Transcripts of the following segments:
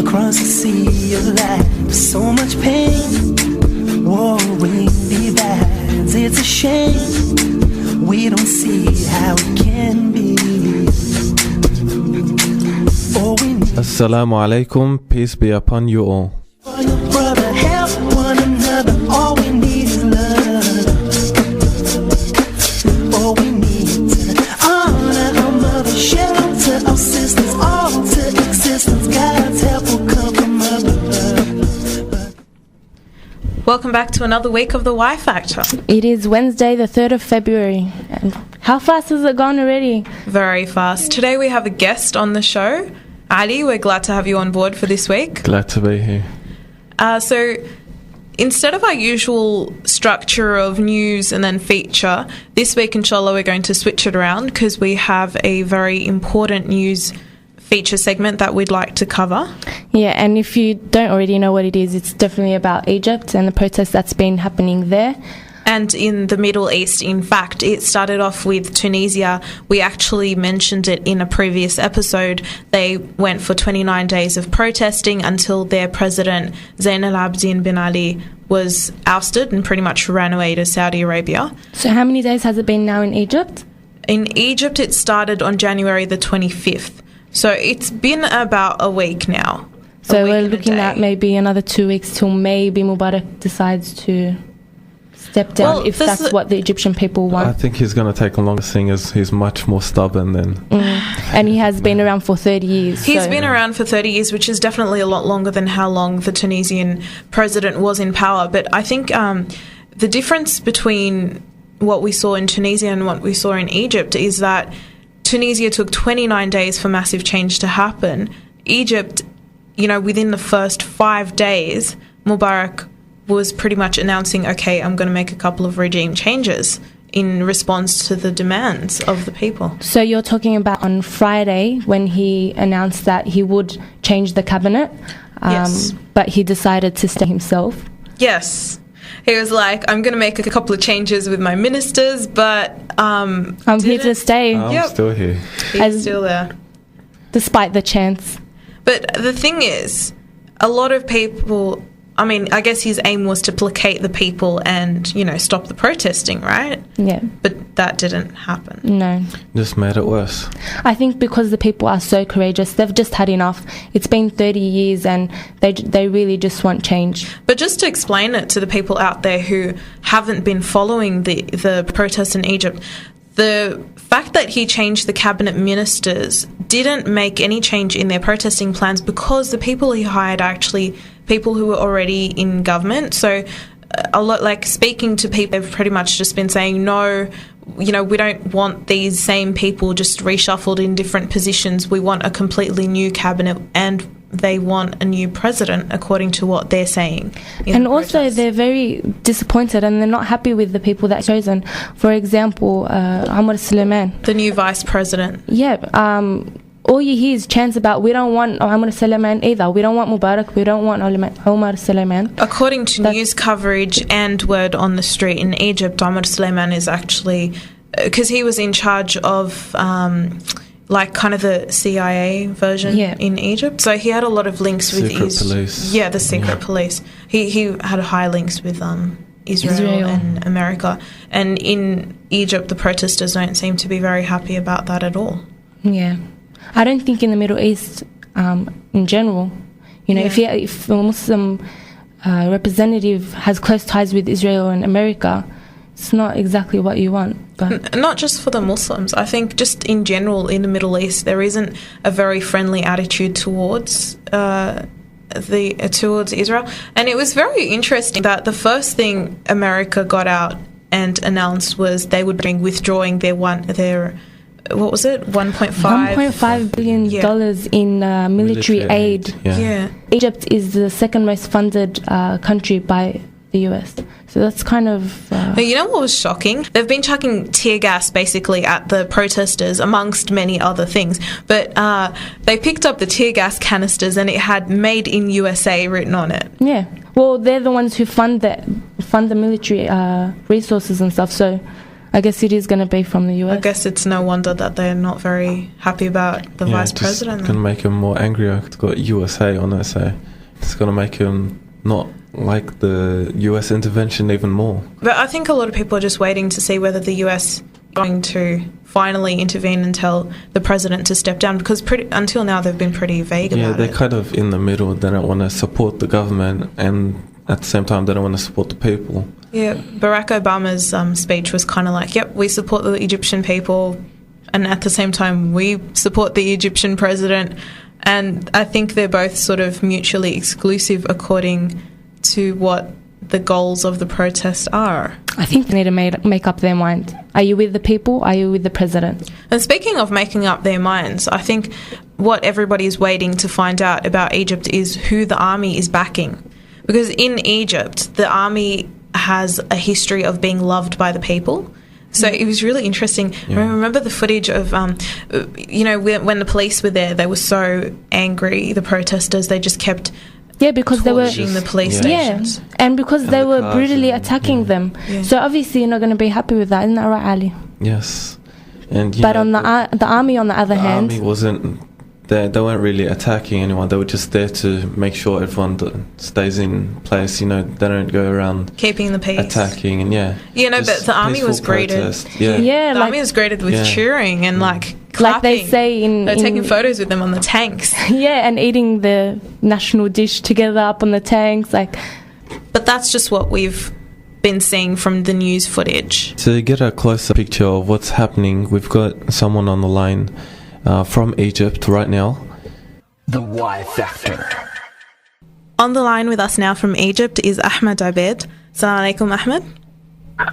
across the sea of life, so much pain. Warring divides, it's a shame. We don't see how it can be. Assalamu alaikum, peace be upon you all. Brother, help one another, all we need is love. All we need to honor our mother, shelter our sisters, all to existence. God's help will come from above. Welcome back to another week of the Y Factor. It is Wednesday, the 3rd of February. And how fast has it gone already? Very fast. Today we have a guest on the show. Ali, we're glad to have you on board for this week. Glad to be here. So instead of our usual structure of news and then feature, this week, inshallah, we're going to switch it around because we have a very important news feature segment that we'd like to cover. Yeah, and if you don't already know what it is, it's definitely about Egypt and the protest that's been happening there. And in the Middle East, in fact, it started off with Tunisia. We actually mentioned it in a previous episode. They went for 29 days of protesting until their president, Zain al-Abidin bin Ali, was ousted and pretty much ran away to Saudi Arabia. So how many days has it been now in Egypt? In Egypt, it started on January the 25th. So it's been about a week now. So we're looking at maybe another 2 weeks till maybe Mubarak decides to step down, if that's what the Egyptian people want. I think he's going to take a longer, seeing as he's much more stubborn than... And he has been around for 30 years. He's been around for 30 years, which is definitely a lot longer than how long the Tunisian president was in power. But I think the difference between what we saw in Tunisia and what we saw in Egypt is that Tunisia took 29 days for massive change to happen. Egypt, within the first 5 days, Mubarak was pretty much announcing, okay, I'm going to make a couple of regime changes in response to the demands of the people. So you're talking about on Friday when he announced that he would change the cabinet, yes. But he decided to stay himself. Yes. He was like, I'm going to make a couple of changes with my ministers, but... I'm here to stay. I'm still here. He's still there. Despite the chance. But the thing is, a lot of people... I guess his aim was to placate the people and, stop the protesting, right? Yeah. But that didn't happen. No. Just made it worse. I think because the people are so courageous, they've just had enough. It's been 30 years and they really just want change. But just to explain it to the people out there who haven't been following the protests in Egypt, the fact that he changed the cabinet ministers didn't make any change in their protesting plans because the people he hired are actually people who were already in government. So a lot, like speaking to people, they've pretty much just been saying, no, we don't want these same people just reshuffled in different positions. We want a completely new cabinet and they want a new president, according to what they're saying. And also they're very disappointed and they're not happy with the people that chosen. For example, Ahmed Suleiman, the new vice president. Yeah. All you hear is chants about, we don't want Ahmed Suleiman either. We don't want Mubarak. We don't want Omar Suleiman. According to news coverage and word on the street in Egypt, Ahmed Suleiman is actually... Because he was in charge of... kind of the CIA version in Egypt. So he had a lot of links with police. Yeah, the secret police. He had high links with Israel and America. And in Egypt, the protesters don't seem to be very happy about that at all. Yeah. I don't think in the Middle East, in general, if a Muslim representative has close ties with Israel and America, it's not exactly what you want. But not just for the Muslims. I think just in general in the Middle East, there isn't a very friendly attitude towards Israel. And it was very interesting that the first thing America got out and announced was they would be withdrawing their what was it? $1.5 billion in military aid. Yeah. Egypt is the second most funded country by the US. So that's kind of... You know what was shocking? They've been chucking tear gas basically at the protesters, amongst many other things. But they picked up the tear gas canisters and it had "Made in USA" written on it. Yeah. Well, they're the ones who fund the military resources and stuff. So I guess it is going to be from the US. I guess it's no wonder that they're not very happy about the vice president. It's going to make him more angrier. It's got USA on it, so it's going to make him not like the US intervention even more. But I think a lot of people are just waiting to see whether the US is going to finally intervene and tell the president to step down, because until now they've been pretty vague about it. Yeah, they're kind of in the middle. They don't want to support the government, and at the same time they don't want to support the people. Yeah, Barack Obama's speech was kind of like, yep, we support the Egyptian people, and at the same time we support the Egyptian president. And I think they're both sort of mutually exclusive according to what the goals of the protest are. I think they need to make up their mind. Are you with the people? Are you with the president? And speaking of making up their minds, I think what everybody's waiting to find out about Egypt is who the army is backing. Because in Egypt, the army has a history of being loved by the people. So it was really interesting. Yeah. Remember the footage of, when the police were there, they were so angry, the protesters, they just kept because they were the police stations. And because they were brutally attacking them. Yeah. So obviously you're not going to be happy with that, isn't that right, Ali? Yes. And but on the army, on the other hand, army wasn't. They weren't really attacking anyone. They were just there to make sure everyone stays in place. They don't go around keeping the peace, attacking, and but the army was greeted. The army was greeted with cheering and clapping. Like they say they're taking photos with them on the tanks. And eating the national dish together up on the tanks, But that's just what we've been seeing from the news footage. To get a closer picture of what's happening, we've got someone on the line from Egypt right now. The Y Factor. On the line with us now from Egypt is Ahmed Ebeid. Assalamu alaikum, Ahmed.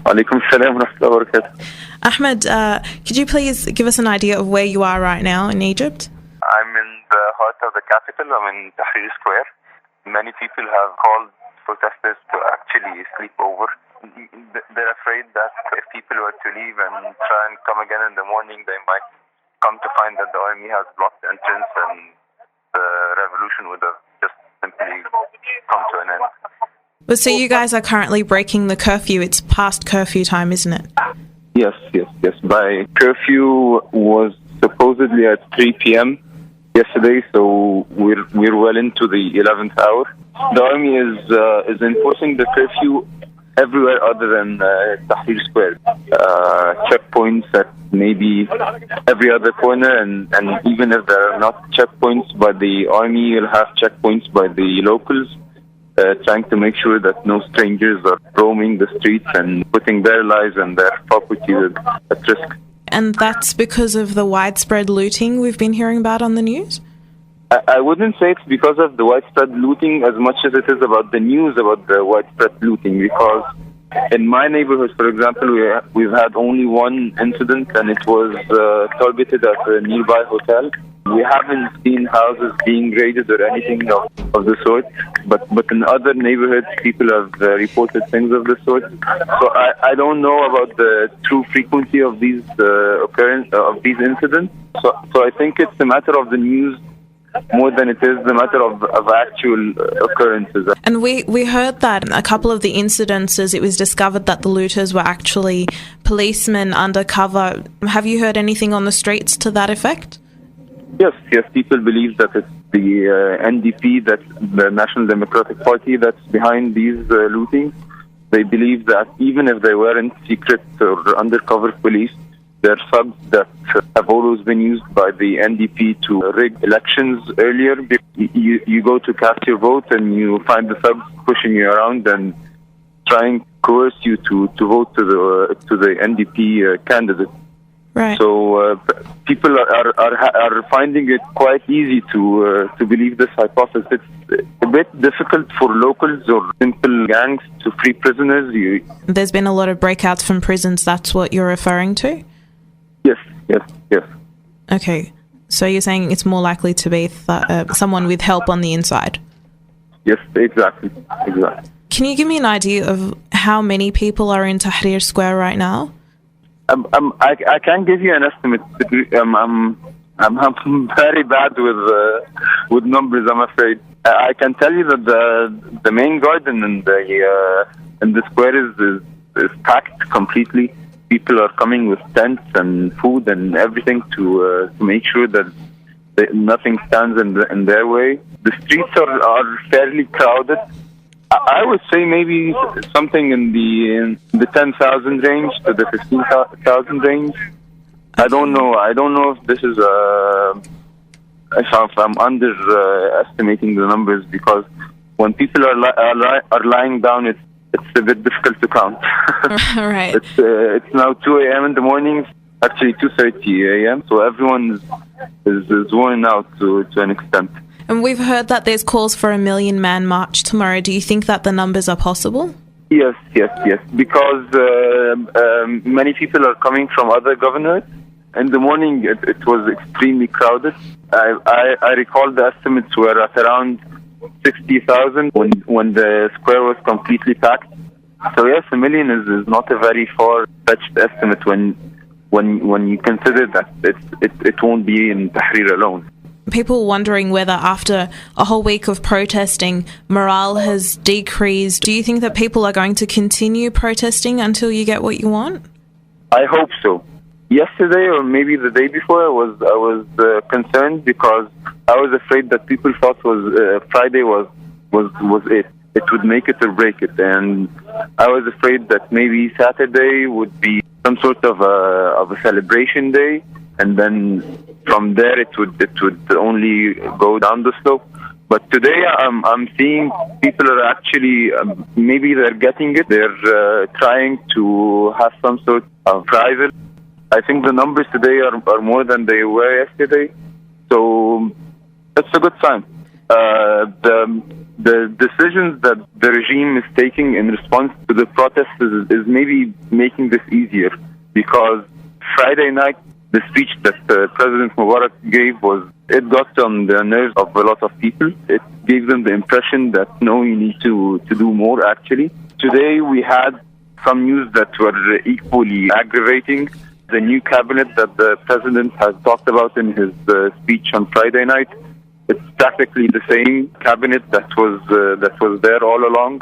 Alaikum salam wa rahmatullahi wa barakatuh. Ahmed, could you please give us an idea of where you are right now in Egypt? I'm in the heart of the capital. I'm in Tahrir Square. Many people have called protesters to actually sleep over. They're afraid that if people were to leave and try and come again in the morning, they might come to find that the army has blocked the entrance and the revolution would have just simply come to an end. But so you guys are currently breaking the curfew. It's past curfew time, isn't it? Yes. By curfew was supposedly at 3 p.m. yesterday, so we're well into the 11th hour. The army is enforcing the curfew everywhere other than Tahrir Square. Checkpoints at maybe every other corner, and even if there are not checkpoints by the army, you'll have checkpoints by the locals, trying to make sure that no strangers are roaming the streets and putting their lives and their property at risk. And that's because of the widespread looting we've been hearing about on the news? I wouldn't say it's because of the widespread looting as much as it is about the news about the widespread looting, because in my neighborhood, for example, we've had only one incident, and it was targeted at a nearby hotel. We haven't seen houses being raided or anything of the sort, but in other neighborhoods, people have reported things of the sort. So I don't know about the true frequency of these incidents. So I think it's a matter of the news more than it is the matter of actual occurrences. And we heard that in a couple of the incidences, it was discovered that the looters were actually policemen undercover. Have you heard anything on the streets to that effect? Yes. People believe that it's the NDP, that's the National Democratic Party, that's behind these lootings. They believe that even if they weren't secret or undercover police, they're thugs that have always been used by the NDP to rig elections earlier. You go to cast your vote and you find the thugs pushing you around and trying to coerce you to vote to the NDP candidate. Right. So people are finding it quite easy to believe this hypothesis. It's a bit difficult for locals or simple gangs to free prisoners. There's been a lot of breakouts from prisons. That's what you're referring to? Yes. Okay, so you're saying it's more likely to be someone with help on the inside? Yes, exactly. Can you give me an idea of how many people are in Tahrir Square right now? I can't give you an estimate. I'm very bad with numbers, I'm afraid. I can tell you that the main garden in the square is packed completely. People are coming with tents and food and everything to make sure that nothing stands in their way. The streets are fairly crowded. I would say maybe something in the 10,000 range to the 15,000 range. I don't know. I don't know if this is if I'm underestimating the numbers, because when people are lying down, it's a bit difficult to count. Right. It's now 2 a.m. in the morning. Actually, 2:30 a.m. So everyone is worn out to an extent. And we've heard that there's calls for a 1 million man march tomorrow. Do you think that the numbers are possible? Yes. Because many people are coming from other governorates. In the morning, it was extremely crowded. I recall the estimates were at around 60,000 when the square was completely packed. So yes, 1 million is not a very far-fetched estimate when you consider that it won't be in Tahrir alone. People wondering whether after a whole week of protesting, morale has decreased. Do you think that people are going to continue protesting until you get what you want? I hope so. Yesterday, or maybe the day before, I was concerned because I was afraid that people thought Friday was it. It would make it or break it, and I was afraid that maybe Saturday would be some sort of a celebration day, and then from there it would only go down the slope. But today I'm seeing people are actually maybe they're getting it. They're trying to have some sort of rival. I think the numbers today are more than they were yesterday, so that's a good sign. The decisions that the regime is taking in response to the protests is maybe making this easier, because Friday night, the speech that President Mubarak gave it got on the nerves of a lot of people. It gave them the impression that no, you need to do more actually. Today we had some news that were equally aggravating. The new cabinet that the president has talked about in his speech on Friday night, it's practically the same cabinet that was there all along.